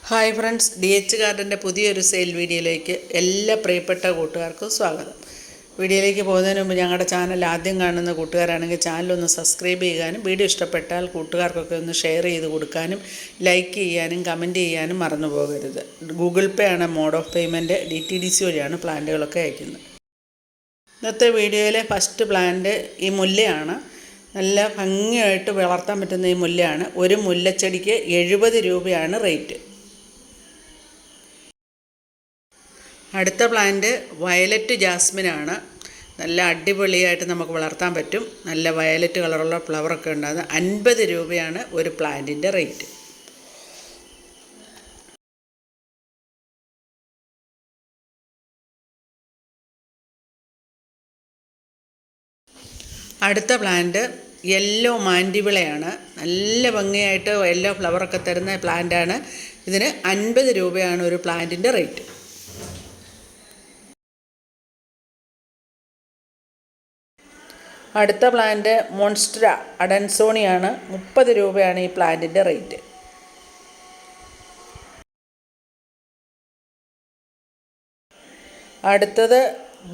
Hi friends, DH ഗാർഡൻ്റെ പുതിയൊരു sale വീഡിയോയിലേക്ക് എല്ലാ പ്രിയപ്പെട്ട കൂട്ടുകാർക്കും സ്വാഗതം. വീഡിയോയിലേക്ക് പോകുന്നതിന് മുമ്പ് ഞങ്ങളുടെ ചാനൽ ആദ്യം കാണുന്ന കൂട്ടുകാരാണെങ്കിൽ ചാനലൊന്ന് സബ്സ്ക്രൈബ് ചെയ്യാനും വീഡിയോ ഇഷ്ടപ്പെട്ടാൽ കൂട്ടുകാർക്കൊക്കെ ഒന്ന് ഷെയർ ചെയ്ത് കൊടുക്കാനും ലൈക്ക് ചെയ്യാനും കമൻറ്റ് ചെയ്യാനും മറന്നു പോകരുത്. ഗൂഗിൾ പേ ആണ് മോഡ് ഓഫ് പേയ്മെൻറ്റ്. DTDC വഴിയാണ് പ്ലാന്റുകളൊക്കെ അയക്കുന്നത്. ഇന്നത്തെ വീഡിയോയിലെ ഫസ്റ്റ് പ്ലാന്റ് ഈ മുല്ലയാണ്. നല്ല ഭംഗിയായിട്ട് വളർത്താൻ പറ്റുന്ന ഈ മുല്ലയാണ്. ഒരു മുല്ലച്ചെടിക്ക് 70 രൂപയാണ് റേറ്റ്. അടുത്ത പ്ലാന്റ് വയലറ്റ് ജാസ്മിനാണ്. നല്ല അടിപൊളിയായിട്ട് നമുക്ക് വളർത്താൻ പറ്റും. നല്ല വയലറ്റ് കളറുള്ള ഫ്ലവറൊക്കെ ഉണ്ടാകുന്നത്. 50 രൂപയാണ് ഒരു പ്ലാന്റിൻ്റെ റേറ്റ്. അടുത്ത പ്ലാന്റ് യെല്ലോ മാൻഡിവിളയാണ്. നല്ല ഭംഗിയായിട്ട് യെല്ലോ ഫ്ലവറൊക്കെ തരുന്ന പ്ലാന്റാണ്. ഇതിന് 50 രൂപയാണ് ഒരു പ്ലാന്റിൻ്റെ റേറ്റ്. അടുത്ത പ്ലാന്റ് മോൺസ്റ്റർ അഡൻസോണിയാണ്. 30 രൂപയാണ് ഈ പ്ലാന്റിൻ്റെ റേറ്റ്. അടുത്തത്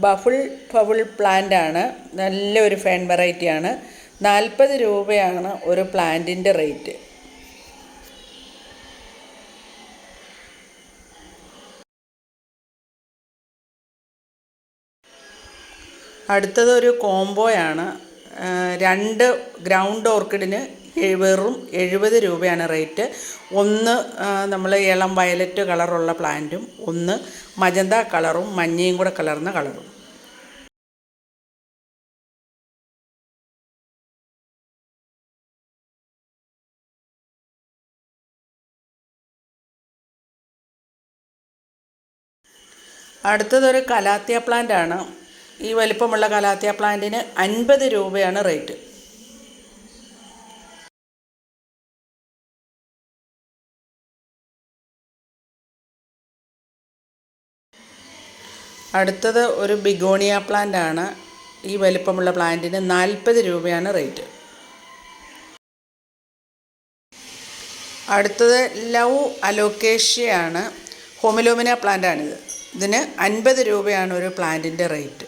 ബഫിൾ പ്ലാന്റ് ആണ്. നല്ലൊരു ഫേൺ വെറൈറ്റിയാണ്. 40 രൂപയാണ് ഒരു പ്ലാന്റിൻ്റെ റേറ്റ്. അടുത്തത് ഒരു കോംബോയാണ്. 2 ഗ്രൗണ്ട് ഓർക്കിഡിന് വെറും 70 രൂപയാണ് റേറ്റ്. ഒന്ന് നമ്മൾ ഇളം വയലറ്റ് കളറുള്ള പ്ലാന്റും ഒന്ന് മജന്ത കളറും മഞ്ഞയും കൂടെ കലർന്ന കളറും. അടുത്തതൊരു കലാത്തിയ പ്ലാന്റ് ആണ്. ഈ വലിപ്പമുള്ള കലാത്തിയ പ്ലാന്റിന് 50 രൂപയാണ് റേറ്റ്. അടുത്തത് ഒരു ബിഗോണിയ പ്ലാന്റ് ആണ്. ഈ വലിപ്പമുള്ള പ്ലാന്റിന് 40 രൂപയാണ് റേറ്റ്. അടുത്തത് ലവ് അലോക്കേഷ്യയാണ്. ഹോമിലോമിന പ്ലാന്റാണിത്. ഇതിന് 50 രൂപയാണ് ഒരു പ്ലാന്റിൻ്റെ റേറ്റ്.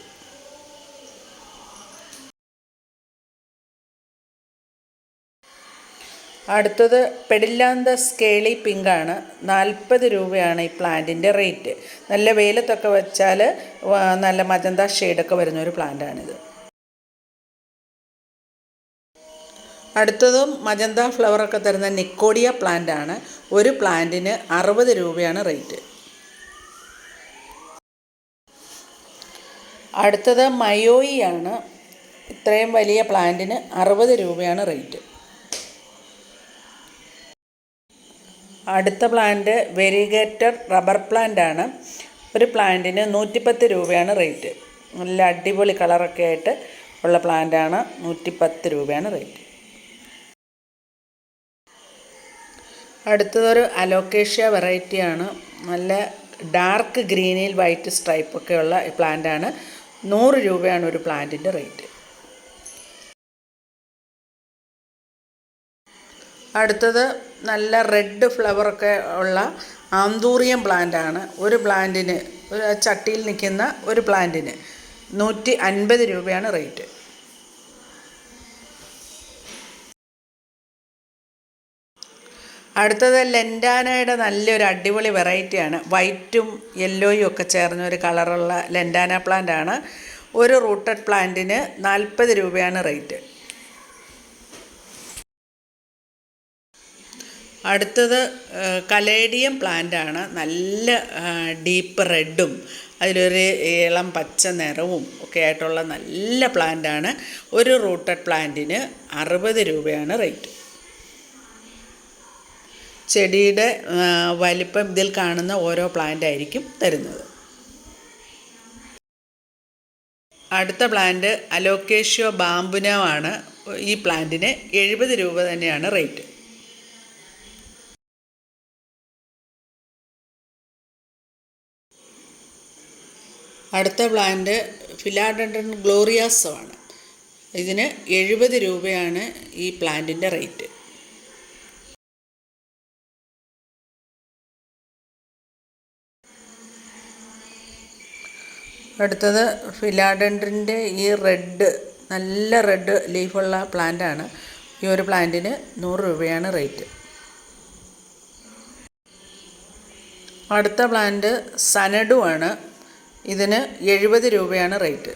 അടുത്തത് പെഡില്ലാന്ത സ്കേളി പിങ്കാണ്. 40 രൂപയാണ് ഈ പ്ലാന്റിൻ്റെ റേറ്റ്. നല്ല വെയിലത്തൊക്കെ വെച്ചാൽ നല്ല മജന്ത ഷെയ്ഡൊക്കെ വരുന്ന ഒരു പ്ലാന്റാണിത്. അടുത്തതും മജന്ത ഫ്ലവറൊക്കെ തരുന്ന നിക്കോഡിയ പ്ലാന്റാണ്. ഒരു പ്ലാന്റിന് 60 രൂപയാണ് റേറ്റ്. അടുത്തത് മയോയി ആണ്. ഇത്രയും വലിയ പ്ലാന്റിന് 60 രൂപയാണ് റേറ്റ്. അടുത്ത പ്ലാന്റ് വെരിഗേറ്റർ റബ്ബർ പ്ലാന്റ് ആണ്. ഒരു പ്ലാന്റിന് 110 രൂപയാണ് റേറ്റ്. നല്ല അടിപൊളി കളറൊക്കെ ആയിട്ട് ഉള്ള പ്ലാന്റാണ്. 110 രൂപയാണ് റേറ്റ്. അടുത്തതൊരു അലോക്കേഷ്യ വെറൈറ്റിയാണ്. നല്ല ഡാർക്ക് ഗ്രീനിൽ വൈറ്റ് സ്ട്രൈപ്പൊക്കെ ഉള്ള പ്ലാന്റാണ്. 100 രൂപയാണ് ഒരു പ്ലാന്റിൻ്റെ റേറ്റ്. അടുത്തത് നല്ല റെഡ് ഫ്ലവറൊക്കെ ഉള്ള ആന്തൂറിയം പ്ലാന്റാണ്. ഒരു പ്ലാന്റിന് ഒരു ചട്ടിയിൽ നിൽക്കുന്ന ഒരു പ്ലാന്റിന് 150 രൂപയാണ് റേറ്റ്. അടുത്തത് ലെൻഡാനയുടെ നല്ലൊരു അടിപൊളി വെറൈറ്റിയാണ്. വൈറ്റും യെല്ലോയും ഒക്കെ ചേർന്ന ഒരു കളറുള്ള ലെൻഡാന പ്ലാന്റാണ്. ഒരു റൂട്ടഡ് പ്ലാന്റിന് 40 രൂപയാണ് റേറ്റ്. അടുത്തത് കലേഡിയം പ്ലാന്റാണ്. നല്ല ഡീപ്പ് റെഡും അതിലൊരു ഇളം പച്ച നിറവും ഒക്കെ ആയിട്ടുള്ള നല്ല പ്ലാന്റാണ്. ഒരു റൂട്ടഡ് പ്ലാന്റിന് 60 രൂപയാണ് റേറ്റ്. ചെടിയുടെ വലിപ്പം ഇതിൽ കാണുന്ന ഓരോ പ്ലാന്റ് ആയിരിക്കും തരുന്നത്. അടുത്ത പ്ലാന്റ് അലോക്കേഷ്യോ ബാംബുനോ ആണ്. ഈ പ്ലാന്റിന് 70 രൂപ തന്നെയാണ് റേറ്റ്. അടുത്ത പ്ലാന്റ് ഫിലാഡൻഡ്രൻ ഗ്ലോറിയാസോ ആണ്. ഇതിന് 70 രൂപയാണ് ഈ പ്ലാന്റിൻ്റെ റേറ്റ്. അടുത്തത് ഫിലാഡൻഡ്രിൻ്റെ ഈ റെഡ്, നല്ല റെഡ് ലീഫുള്ള പ്ലാന്റാണ്. ഈ ഒരു പ്ലാന്റിന് 100 രൂപയാണ് റേറ്റ്. അടുത്ത പ്ലാന്റ് സനഡു ആണ്. ഇതിന് 70 രൂപയാണ് റേറ്റ്.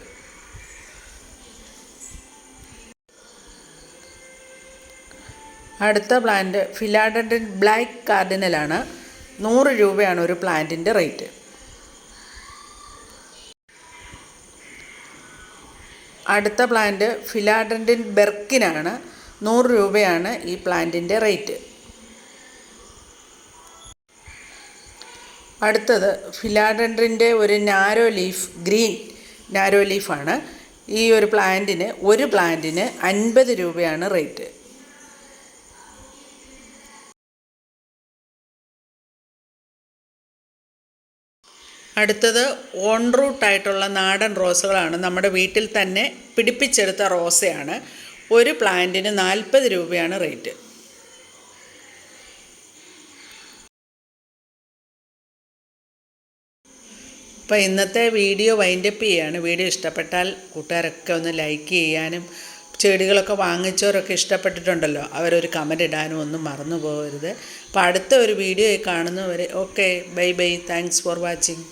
അടുത്ത പ്ലാന്റ് ഫിലാഡൻഡ്രിൻ ബ്ലാക്ക് കാർഡിനലാണ്. 100 രൂപയാണ് ഒരു പ്ലാന്റിൻ്റെ റേറ്റ്. അടുത്ത പ്ലാന്റ് ഫിലാഡൻഡ്രിൻ ബെർക്കിനാണ്. 100 രൂപയാണ് ഈ പ്ലാന്റിൻ്റെ റേറ്റ്. അടുത്തത് ഫിലാഡൻഡ്രിൻ്റെ ഒരു നാരോ ലീഫ്, ഗ്രീൻ നാരോ ലീഫാണ്. ഈ ഒരു പ്ലാന്റിന് 50 രൂപയാണ് റേറ്റ്. അടുത്തത് ഓൺ റൂട്ടായിട്ടുള്ള നാടൻ റോസുകളാണ്. നമ്മുടെ വീട്ടിൽ തന്നെ പിടിപ്പിച്ചെടുത്ത റോസയാണ്. ഒരു പ്ലാന്റിന് 40 രൂപയാണ് റേറ്റ്. അപ്പോൾ ഇന്നത്തെ വീഡിയോ വൈൻഡപ്പ് ചെയ്യാണ്. വീഡിയോ ഇഷ്ടപ്പെട്ടാൽ കൂട്ടുകാരൊക്കെ ഒന്ന് ലൈക്ക് ചെയ്യാനും, ചെടികളൊക്കെ വാങ്ങിച്ചവരൊക്കെ ഇഷ്ടപ്പെട്ടിട്ടുണ്ടല്ലോ അവരൊരു കമൻ്റ് ഇടാനും ഒന്നും മറന്നു പോകരുത്. അപ്പോൾ അടുത്ത ഒരു വീഡിയോ കാണുന്നവരെ okay, bye bye, thanks for watching.